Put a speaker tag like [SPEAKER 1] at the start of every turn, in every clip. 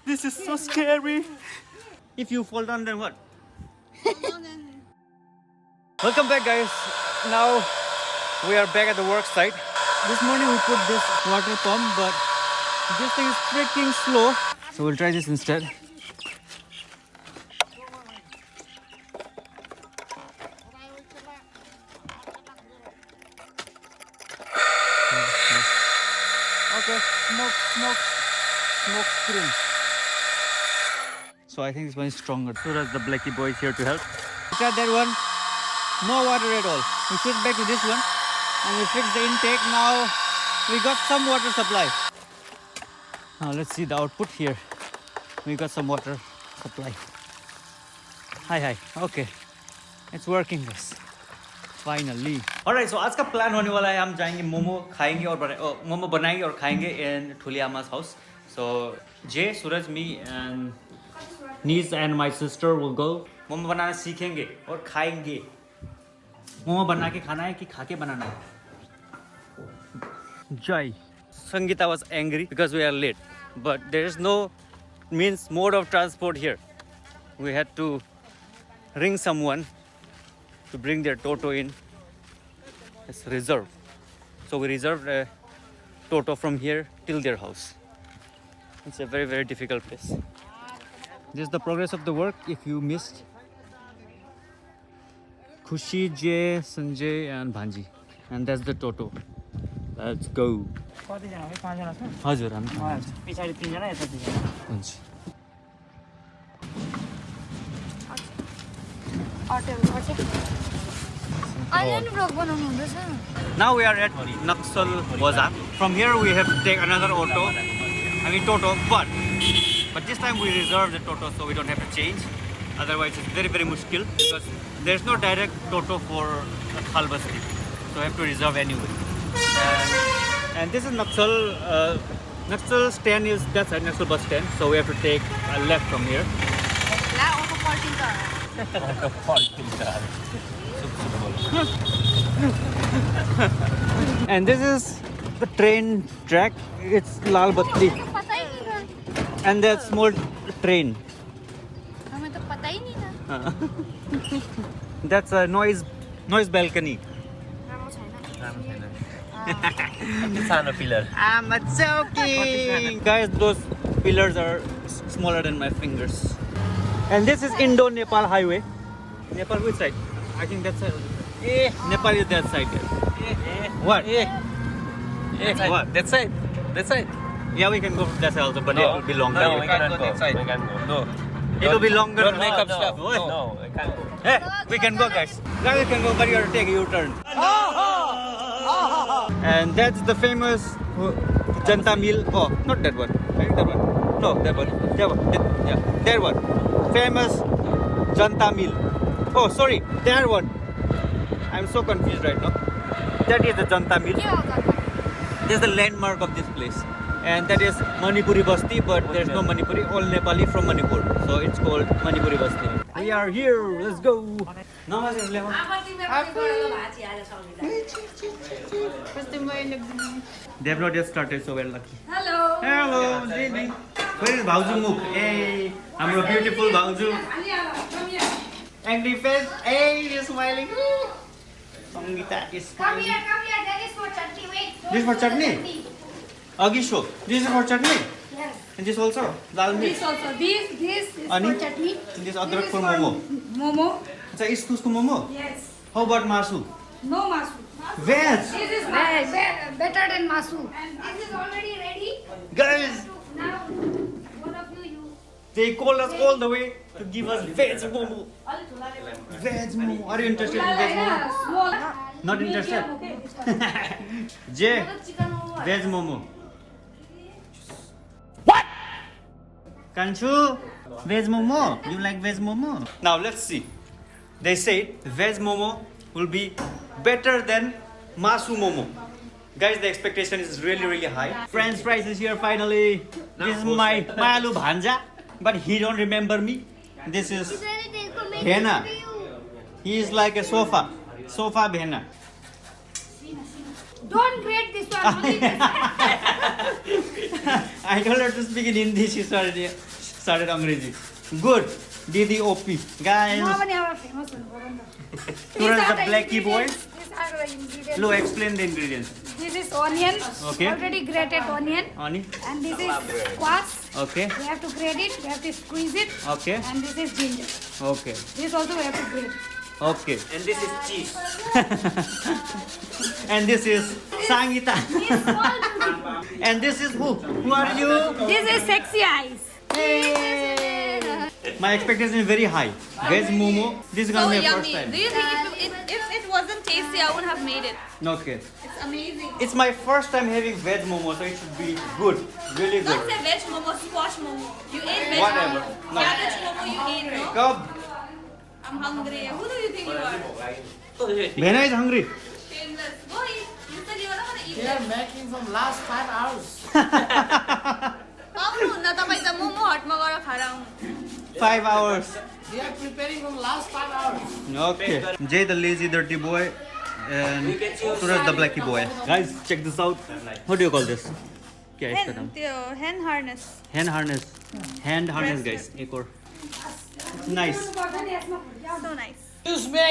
[SPEAKER 1] This is so scary. If you fall down, then what? Welcome back, guys. Now we are back at the work site. This morning we put this water pump, but this thing is freaking slow. So we'll try this instead. Okay, smoke screen. So I think this one is stronger. So does the Blackie boy is here to help. Look at that one. No water at all. We switch back to this one and we fix the intake. Now we got some water supply. Now let's see the output here. We got some water supply. Hi. Okay. It's working, guys. Finally. Alright, so आज का plan होने वाला है हम जाएंगे मोमो खाएंगे और मोमो बनाएंगे और खाएंगे in ठुली आमा's house. So Jay, Suraj, me and niece and my sister will go. Momo बनाना सीखेंगे और खाएंगे. मोमो बना के खाना है कि खा के बनाना है? Jai. Sangeeta was angry because we are late, but there is no mode of transport here. We had to ring someone to bring their Toto in. It's reserved. So we reserved a Toto from here till their house. It's a very, very difficult place. This is the progress of the work. If you missed, Khushi, Jay, Sanjay and Bhanji. And that's the Toto. Let's go. हजुर हामी
[SPEAKER 2] पछाडि 3 जना यता 2 जना
[SPEAKER 1] हुन्छ Now we are at Naxalbari. From here we have to take another Toto, but this time we reserve the Toto so we don't have to change. Otherwise it's very, very mushkil because there's no direct Toto for Naxalbari. So I have to reserve anyway. And this is Naxal stand is that side, Naxal bus stand. So we have to take a left from here. And this is the train track. It's Lal Batti. And that small train. That's a noise balcony.
[SPEAKER 2] pillar.
[SPEAKER 1] I'm joking. Guys, those pillars are smaller than my fingers. And this is Indo-Nepal highway. Nepal which side? I think that's Nepal is that side. What? What?
[SPEAKER 2] That side.
[SPEAKER 1] Yeah, we can go from that side also, but it will be longer.
[SPEAKER 2] No, we cannot go that side. We can go. No.
[SPEAKER 1] It will be longer.
[SPEAKER 2] Don't make up stuff.
[SPEAKER 1] No,
[SPEAKER 2] No, I can't go.
[SPEAKER 1] Hey, we can go, guys. Guys, we can go, but you have to take a U-turn. And that's the famous Janta Mill. Oh, not that one. I think that one. No, that one. Yeah, that one. Famous Janta Mill. Oh, sorry, that one. I'm so confused right now. That is the Janta Mill. This is the landmark of this place. And that is Manipuri Basti, but there's no Manipuri, all Nepali from Manipur. So it's called Manipuri Basti. We are here, let's go. They have not yet started, so we're lucky. Hello, good evening. Where is Bauju Muk? Hey, I'm a beautiful Bauju. Angry face, hey, you're smiling. Sangeeta is smiling.
[SPEAKER 3] Come here, that is for chutney, wait.
[SPEAKER 1] This for chutney? Agisho, this is for chutney?
[SPEAKER 3] Yes.
[SPEAKER 1] And this also? Dal mirch?
[SPEAKER 3] This also, this is
[SPEAKER 1] Ani?
[SPEAKER 3] for chutney.
[SPEAKER 1] This
[SPEAKER 3] This
[SPEAKER 1] adrak
[SPEAKER 3] is
[SPEAKER 1] for momo.
[SPEAKER 3] Momo.
[SPEAKER 1] It's a iskusko momo?
[SPEAKER 3] Yes.
[SPEAKER 1] How about masu?
[SPEAKER 3] No masu.
[SPEAKER 1] Veg!
[SPEAKER 3] This is better than masu. And this is already ready.
[SPEAKER 1] Guys,
[SPEAKER 3] Now, one of you.
[SPEAKER 1] they called us all the way to give us veg momo. Veg momo. Are you interested in veg momo?
[SPEAKER 3] Small.
[SPEAKER 1] Not interested?
[SPEAKER 3] Medium, okay.
[SPEAKER 1] Jay,
[SPEAKER 3] Chicken momo.
[SPEAKER 1] veg momo. What? Kanchu, veg momo. You like veg momo? Now let's see. They said veg momo will be better than masu momo. Guys, the expectation is really, really high. French fries is here finally. This is my Malu Bhanja, but he don't remember me. This is Bhena. He is like a sofa. Sofa Bhena.
[SPEAKER 3] Don't grade this one. Only this.
[SPEAKER 1] I told her to speak in Hindi. She started Angrezi. Good. Didi OP. Guys.
[SPEAKER 3] Nobody ever famous one.
[SPEAKER 1] Suraj the Blackie boy.
[SPEAKER 3] These are the ingredients.
[SPEAKER 1] Flo, explain the ingredients.
[SPEAKER 3] This is onion.
[SPEAKER 1] Okay.
[SPEAKER 3] Already grated onion.
[SPEAKER 1] Ani.
[SPEAKER 3] And this is squash.
[SPEAKER 1] Okay.
[SPEAKER 3] We have to grate it. We have to squeeze it.
[SPEAKER 1] Okay.
[SPEAKER 3] And this is ginger.
[SPEAKER 1] Okay.
[SPEAKER 3] This also we have to grate.
[SPEAKER 1] Okay.
[SPEAKER 2] And this is cheese.
[SPEAKER 1] And this is Sangita.
[SPEAKER 3] This small beauty.
[SPEAKER 1] And this is who? Who are you?
[SPEAKER 3] This is sexy eyes.
[SPEAKER 1] My expectation is very high. Veg momo. This is gonna be my first time.
[SPEAKER 4] Do you think if it wasn't tasty, I wouldn't have made it?
[SPEAKER 1] Okay.
[SPEAKER 4] It's amazing.
[SPEAKER 1] It's my first time having veg momo, so it should be good. Really
[SPEAKER 4] Don't
[SPEAKER 1] good.
[SPEAKER 4] say veg momo, squash momo. You ate veg
[SPEAKER 1] Whatever.
[SPEAKER 4] momo.
[SPEAKER 1] No.
[SPEAKER 4] Cabbage momo you ate, no?
[SPEAKER 1] Come.
[SPEAKER 4] I'm hungry. Who do you think you are?
[SPEAKER 1] Bhena is hungry.
[SPEAKER 4] Shameless. Go eat. You said you were not gonna eat
[SPEAKER 5] They are
[SPEAKER 4] it.
[SPEAKER 5] making from last 5 hours.
[SPEAKER 4] आउनु न तपाईँ त मोमो हटमा गएर खाएर आउनु
[SPEAKER 1] 5 hours.
[SPEAKER 5] They are preparing from last 5 hours.
[SPEAKER 1] Okay. Jay the lazy dirty boy and Suraj the blacky boy. Guys, check this out. What do you call this? क्या है इसका नाम?
[SPEAKER 4] त्यो hen harness.
[SPEAKER 1] Hand harness. Hand harness, guys. एक और. Nice.
[SPEAKER 4] So nice.
[SPEAKER 5] Excuse me.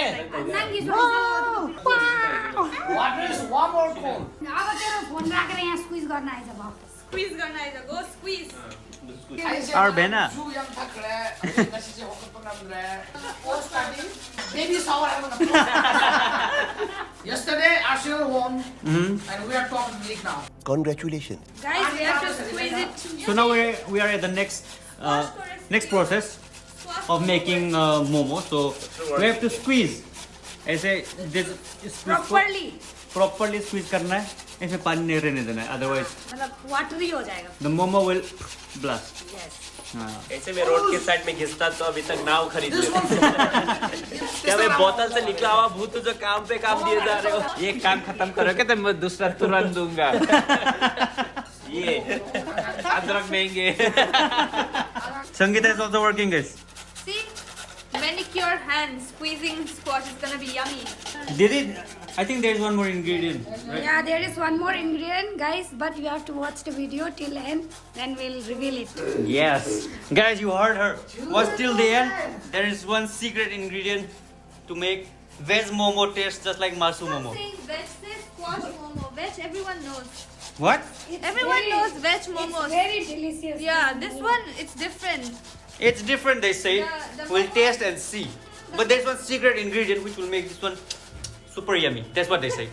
[SPEAKER 5] What is warm or cold?
[SPEAKER 3] अब तेरो phone राखेर यहाँ स्क्विज गर्न आइज भयो
[SPEAKER 4] Squeeze गर्न eyes. Go squeeze.
[SPEAKER 1] Our Bena.
[SPEAKER 5] Baby shower. Yesterday, Arsenal won, and we are top in the league now.
[SPEAKER 6] Congratulations.
[SPEAKER 4] Guys, we have to squeeze it.
[SPEAKER 1] So now we are at the next process of making momo. So we have to squeeze. ऐसे this properly squeeze करना है. इसमें पानी नहीं रहने देना है. Otherwise,
[SPEAKER 3] मतलब वाटरी हो जाएगा
[SPEAKER 1] the momo will blast.
[SPEAKER 2] ऐसे में रोड के साइड में घिसता तो अभी तक नाव खरीद लेता क्या मैं बोतल से निकला हुआ भूत जो काम पे काम दिए जा रहे हो ये काम खत्म करोगे तो मैं दूसरा तुरंत दूंगा ये अदरक महंगे
[SPEAKER 1] Sangeeta is also working, guys.
[SPEAKER 4] See? Manicure hands. Squeezing squash is gonna be yummy.
[SPEAKER 1] Did it? I think there is one more ingredient. Right?
[SPEAKER 3] Yeah, there is one more ingredient, guys, but you have to watch the video till end, then we'll reveal it.
[SPEAKER 1] Yes. Guys, you heard her. Watch till the end. There is one secret ingredient to make veg momo taste just like masu momo.
[SPEAKER 4] Saying veg, say squash momo. Veg, everyone knows.
[SPEAKER 1] What?
[SPEAKER 4] Everyone knows veg momos.
[SPEAKER 3] It's very delicious.
[SPEAKER 4] Yeah, this one, it's different.
[SPEAKER 1] It's different, they say.
[SPEAKER 4] Yeah, the
[SPEAKER 1] We'll
[SPEAKER 4] momo-
[SPEAKER 1] taste and see. But there's one secret ingredient which will make this one super yummy. That's what they say.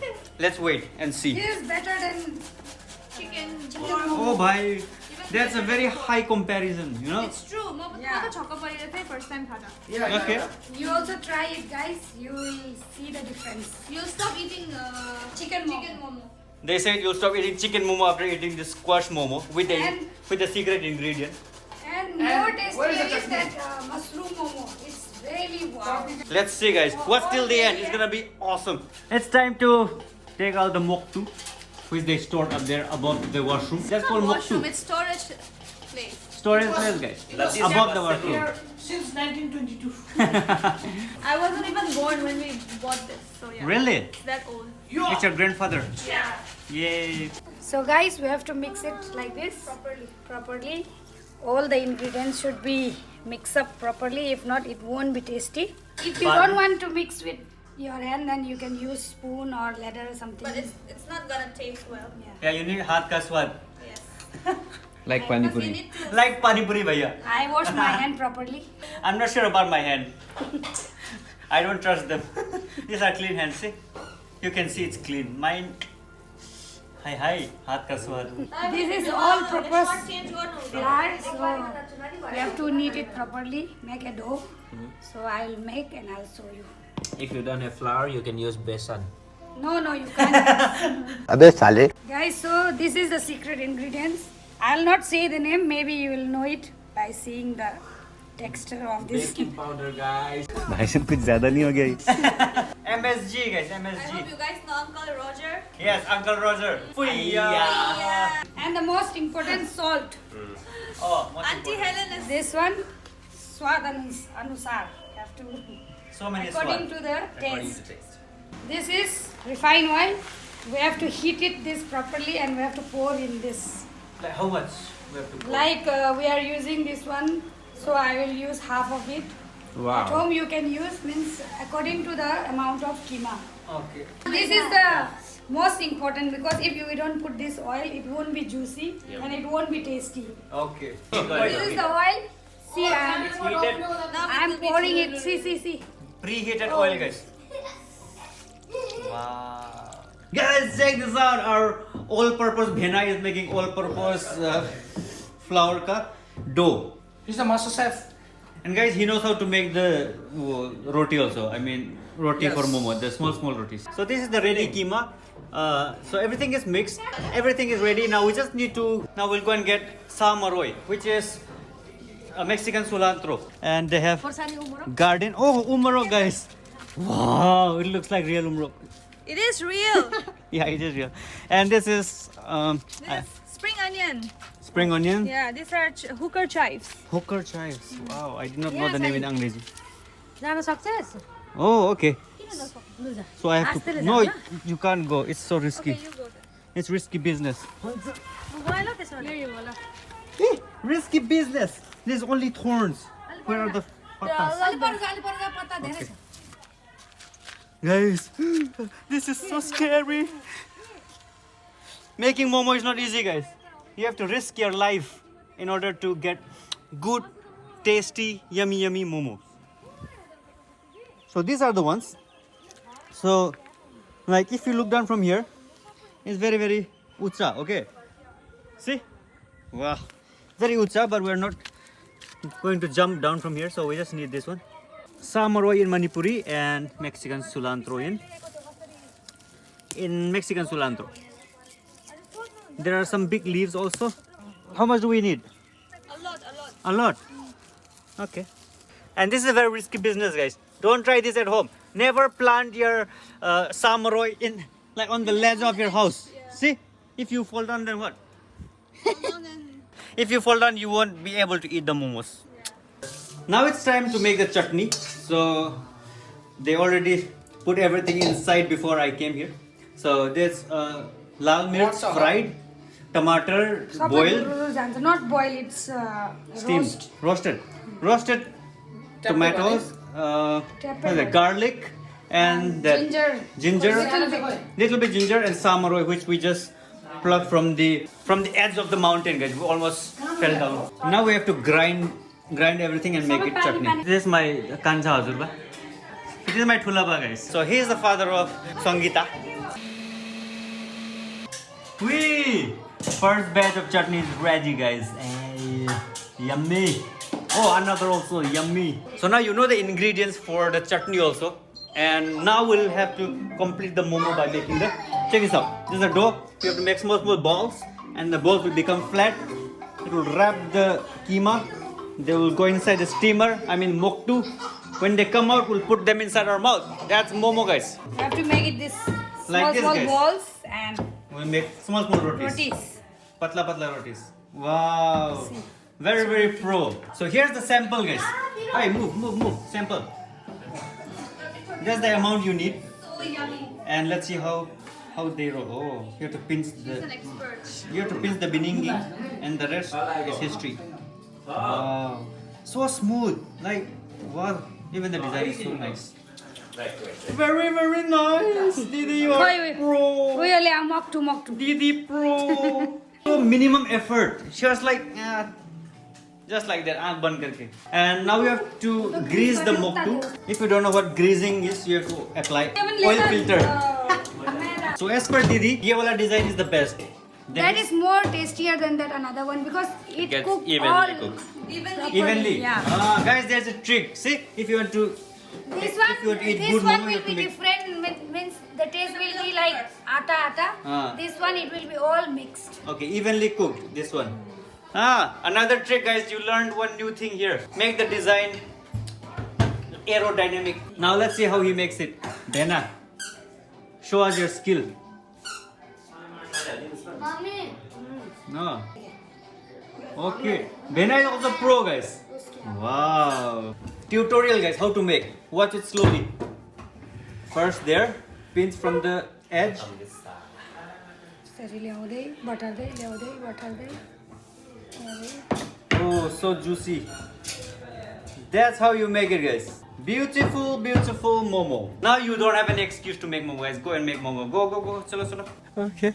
[SPEAKER 1] Let's wait and see.
[SPEAKER 3] This is better than
[SPEAKER 4] Chicken.
[SPEAKER 1] Oh, bhai. That's a very high comparison, you know?
[SPEAKER 4] It's true. म
[SPEAKER 3] Yeah.
[SPEAKER 4] त Chocopari first time खाजा.
[SPEAKER 1] Okay.
[SPEAKER 3] you also try it, guys. You will see the difference.
[SPEAKER 4] You'll stop eating
[SPEAKER 3] Chicken
[SPEAKER 4] momo.
[SPEAKER 1] They said you'll stop eating chicken momo after eating this squash momo with
[SPEAKER 3] And-
[SPEAKER 1] the secret ingredient.
[SPEAKER 3] And more tasty
[SPEAKER 5] where is the
[SPEAKER 3] is
[SPEAKER 5] chutney?
[SPEAKER 3] that mushroom momo. It's really wow.
[SPEAKER 1] Let's see, guys. What's till the end? It's gonna be awesome. It's time to take out the moktu, which they stored up there above the washroom. That's
[SPEAKER 4] It's not
[SPEAKER 1] called
[SPEAKER 4] washroom,
[SPEAKER 1] moktu.
[SPEAKER 4] it's storage place.
[SPEAKER 1] Storage place, guys. Above the washroom.
[SPEAKER 5] Here since 1922.
[SPEAKER 4] I wasn't even born when we bought this, so yeah.
[SPEAKER 1] Really?
[SPEAKER 4] It's that old.
[SPEAKER 1] It's your grandfather.
[SPEAKER 4] Yeah.
[SPEAKER 1] Yay.
[SPEAKER 3] So guys, we have to mix it like this properly. All the ingredients should be mixed up properly. If not, it won't be tasty. If you don't want to mix with your hand, then you can use spoon or ladder or something.
[SPEAKER 4] But it's not gonna taste well.
[SPEAKER 1] Yeah, you need haath ka swad.
[SPEAKER 4] Yes.
[SPEAKER 1] Like pani
[SPEAKER 4] You
[SPEAKER 1] puri.
[SPEAKER 4] need to.
[SPEAKER 1] Like pani puri, bhaiya.
[SPEAKER 3] I wash my hand properly.
[SPEAKER 1] I'm not sure about my hand. I don't trust them. These are clean hands, see? You can see it's clean. Mine. Hi, haath ka swad.
[SPEAKER 3] This is all proper
[SPEAKER 4] Change गर्नु हुँदैन.
[SPEAKER 3] flour, so we have to knead it properly, make a dough. So I'll make and I'll show you.
[SPEAKER 2] If you don't have flour you can use besan
[SPEAKER 3] No, you can't.
[SPEAKER 6] अबे साले
[SPEAKER 3] Guys, so this is the secret ingredients. I'll not say the name, maybe you will know it by seeing the texture of this.
[SPEAKER 2] baking powder guys
[SPEAKER 1] भाई साहब कुछ ज़्यादा नहीं हो गया MSG, guys,
[SPEAKER 4] I
[SPEAKER 1] MSG.
[SPEAKER 4] hope you guys know Uncle Roger.
[SPEAKER 1] Yes, Uncle Roger.
[SPEAKER 4] Yeah.
[SPEAKER 3] And the most important, salt.
[SPEAKER 1] Oh,
[SPEAKER 4] Auntie Helen is
[SPEAKER 3] This one, swad anusar. Have to
[SPEAKER 1] so many
[SPEAKER 3] according
[SPEAKER 1] swad.
[SPEAKER 3] to the taste. This is refined oil. we have to heat it this properly and we have to pour in this.
[SPEAKER 1] Like how much we have to put?
[SPEAKER 3] Like we are using this one, so I will use half of it. At
[SPEAKER 1] Wow.
[SPEAKER 3] home you can use means according to the amount of keema.
[SPEAKER 1] Okay.
[SPEAKER 3] This is the most important because if we don't put this oil, it won't be juicy and it won't be tasty.
[SPEAKER 1] Okay.
[SPEAKER 3] This is the oil. See, I am pouring it. See.
[SPEAKER 1] Preheated oil, guys. Wow. Guys, check this out. Our all-purpose Bhena is making all-purpose flour ka dough.
[SPEAKER 5] He's the master chef.
[SPEAKER 1] And guys, he knows how to make the roti also. I mean, roti for Momo, the small rotis. So this is the ready keema. So everything is mixed. Everything is ready. Now we just need to. Now we'll go and get samaroi, which is a Mexican cilantro, and they have garden. Oh, umaro, guys! Wow, it looks like real umaro.
[SPEAKER 4] It is real.
[SPEAKER 1] Yeah, it is real. And this is
[SPEAKER 4] This spring onion.
[SPEAKER 1] spring onion.
[SPEAKER 4] Yeah, these are hooker chives.
[SPEAKER 1] Hooker chives. Wow, I did not know the name in Angrezi.
[SPEAKER 3] जान सक्छस्?
[SPEAKER 1] Oh, okay.
[SPEAKER 3] लु जा.
[SPEAKER 1] So I have to. No, you can't go. It's so risky.
[SPEAKER 4] You go there.
[SPEAKER 1] It's risky business.
[SPEAKER 3] गयो त्यसो भने. यो होला.
[SPEAKER 1] Risky business. There's only thorns. Where are the pattas?
[SPEAKER 3] अलि पर जा पत्ता धेरै छ.
[SPEAKER 1] Guys, this is so scary. Making momo is not easy, guys. You have to risk your life in order to get good, tasty, yummy momo. So these are the ones. So, like if you look down from here, it's very ucha, okay? See? Wow. Very ucha, but we're not going to jump down from here, so we just need this one. Samaroi in Manipuri and Mexican cilantro in Mexican cilantro. There are some big leaves also. How much do we need? A lot. Okay. And this is a very risky business, guys. Don't try this at home. Never plant your samaroi in like on the ledge of your house. See? If you fall down, then what? If you fall down, you won't be able to eat the momos. Now it's time to make the chutney. So they already put everything inside before I came here. So there's lal mirch fried, tomato boiled,
[SPEAKER 3] Not boil, it's
[SPEAKER 1] steamed, roasted tomatoes, garlic, and ginger, little bit ginger, and samaroi, which we just plucked from the edge of the mountain, guys. We almost fell down. Now we have to grind everything and make it chutney. This is my kancha hazurba. This is my thulaba, guys. So he is the father of Sangita. Whee! First batch of chutney is ready, guys. Hey, yummy. Oh, another also yummy. So now you know the ingredients for the chutney also. And now we'll have to complete the momo by making the. Check this out. This is a dough. You have to make small balls, and the balls will become flat. It will wrap the keema. They will go inside the steamer. I mean moktu. When they come out, we'll put them inside our mouth. That's momo, guys.
[SPEAKER 3] You have to make it this
[SPEAKER 1] Like this,
[SPEAKER 3] small
[SPEAKER 1] guys.
[SPEAKER 3] balls and
[SPEAKER 1] We'll make small rotis.
[SPEAKER 3] rotis.
[SPEAKER 1] Patla rotis. Wow. Very pro. So here's the sample, guys. Hey, move. Sample. That's the amount you need. And let's see how they roll. Oh, you have to pinch the biningi, and the rest is history. Wow. So smooth. Like, wow. Even the design is so nice. Very nice. Didi, you are pro.
[SPEAKER 3] Really, I'm mock to.
[SPEAKER 1] Didi pro. So minimum effort. She was like, just like that, aankh band karke. And now we have to grease the moktu. If you don't know what greasing is, you have to apply oil filter. So as per Didi, ye wala design is the best.
[SPEAKER 3] That is more tastier than that another one because it
[SPEAKER 1] gets
[SPEAKER 3] cooked
[SPEAKER 1] evenly
[SPEAKER 3] all
[SPEAKER 1] cooked.
[SPEAKER 3] evenly. Yeah.
[SPEAKER 1] Guys, there's a trick. See, if you want to
[SPEAKER 3] This
[SPEAKER 1] if you want to eat
[SPEAKER 3] this
[SPEAKER 1] good
[SPEAKER 3] one
[SPEAKER 1] momo, you
[SPEAKER 3] will
[SPEAKER 1] have
[SPEAKER 3] be
[SPEAKER 1] to make.
[SPEAKER 3] different. Means the taste will be like atta. This one it will be all mixed.
[SPEAKER 1] Okay, evenly cooked. This one. Another trick, guys. You learned one new thing here. Make the design aerodynamic. Now let's see how he makes it. Dana, show us your skill.
[SPEAKER 3] Mommy.
[SPEAKER 1] No. Okay. Bena is also pro, guys. Wow. Tutorial, guys, how to make. Watch it slowly. First there, pinch from the edge.
[SPEAKER 3] त्यसरी ल्याउँदै बटार्दै ल्याउँदै बटार्दै ल्याउँदै
[SPEAKER 1] Oh, so juicy. That's how you make it, guys. Beautiful, beautiful momo. Now you don't have any excuse to make momo, guys. Go and make momo. Go, go, go. Chalo, chalo. Okay.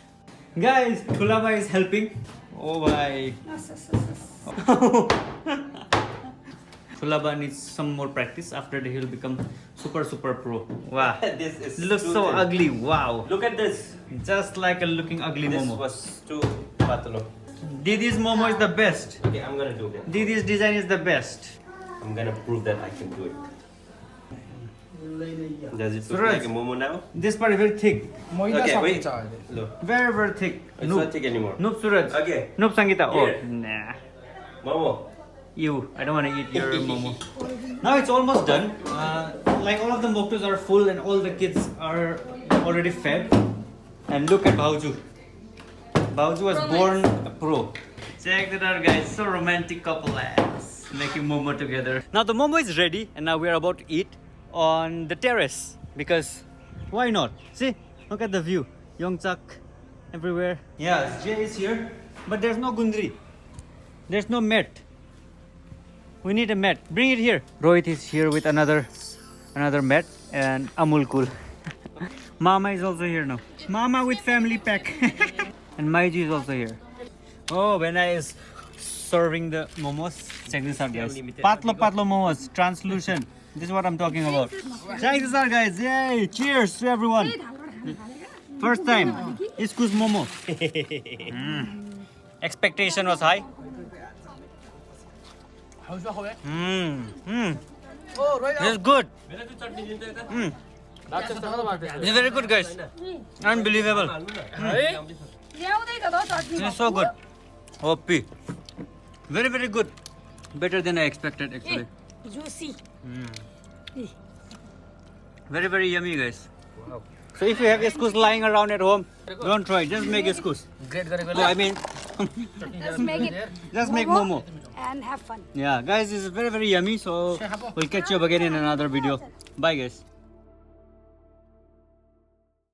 [SPEAKER 1] Guys, Thulaba is helping. Oh, bhai. Thulaba needs some more practice. After that, he'll become super, super pro. Wow.
[SPEAKER 2] This is
[SPEAKER 1] Looks
[SPEAKER 2] too
[SPEAKER 1] so
[SPEAKER 2] thin.
[SPEAKER 1] ugly. Wow.
[SPEAKER 2] Look at this.
[SPEAKER 1] Just like a looking ugly
[SPEAKER 2] This
[SPEAKER 1] momo.
[SPEAKER 2] was too patlo.
[SPEAKER 1] Didi's momo is the best.
[SPEAKER 2] Okay, I'm gonna do that.
[SPEAKER 1] Didi's design is the best.
[SPEAKER 2] I'm gonna prove that I can do it. Does it look
[SPEAKER 1] Suraj.
[SPEAKER 2] like a momo now?
[SPEAKER 1] This part is very thick.
[SPEAKER 5] Maida
[SPEAKER 2] Okay, wait.
[SPEAKER 5] सकिन्छ अहिले
[SPEAKER 2] Look,
[SPEAKER 1] Very, very thick.
[SPEAKER 2] it's not thick anymore.
[SPEAKER 1] Noob Suraj.
[SPEAKER 2] Okay.
[SPEAKER 1] Noob Sangeeta. Oh,
[SPEAKER 2] Here.
[SPEAKER 1] nah.
[SPEAKER 2] Momo.
[SPEAKER 1] You. I don't want to eat your momo. Now it's almost done. Like all of the moktos are full and all the kids are already fed. And look at Bauju. Bauju was born a pro. Check that out, guys. So romantic couple ass. Making momo together. Now the momo is ready and now we are about to eat on the terrace. Because why not? See? Look at the view. Yongchak everywhere. Yeah, Jay is here. But there's no gundri. There's no mat. We need a mat. Bring it here. Rohit is here with another mat and Amul Cool. Mama is also here now. Mama with family pack. And Maiji is also here. Oh, when I is serving the momos. Check this out, guys. Patlo patlo momos, translucent. This is what I'm talking about. Check this out, guys. Yay! Cheers to everyone. First time. Iskus momo. Expectation was high. This is good. This is very good, guys. Unbelievable.
[SPEAKER 3] ल्याउँदै त चटनी
[SPEAKER 1] This is so good. OP. Very, very good. Better than I expected, actually.
[SPEAKER 3] Jussi
[SPEAKER 1] Very, very yummy, guys. So if you have iskus lying around at home, don't try. Just make iskus.
[SPEAKER 5] Great गरेको
[SPEAKER 1] Oh, I mean,
[SPEAKER 3] Just make it
[SPEAKER 1] just make momo.
[SPEAKER 3] and have fun.
[SPEAKER 1] Yeah, guys, this is very, very yummy. So we'll catch you up again in another video. Bye, guys.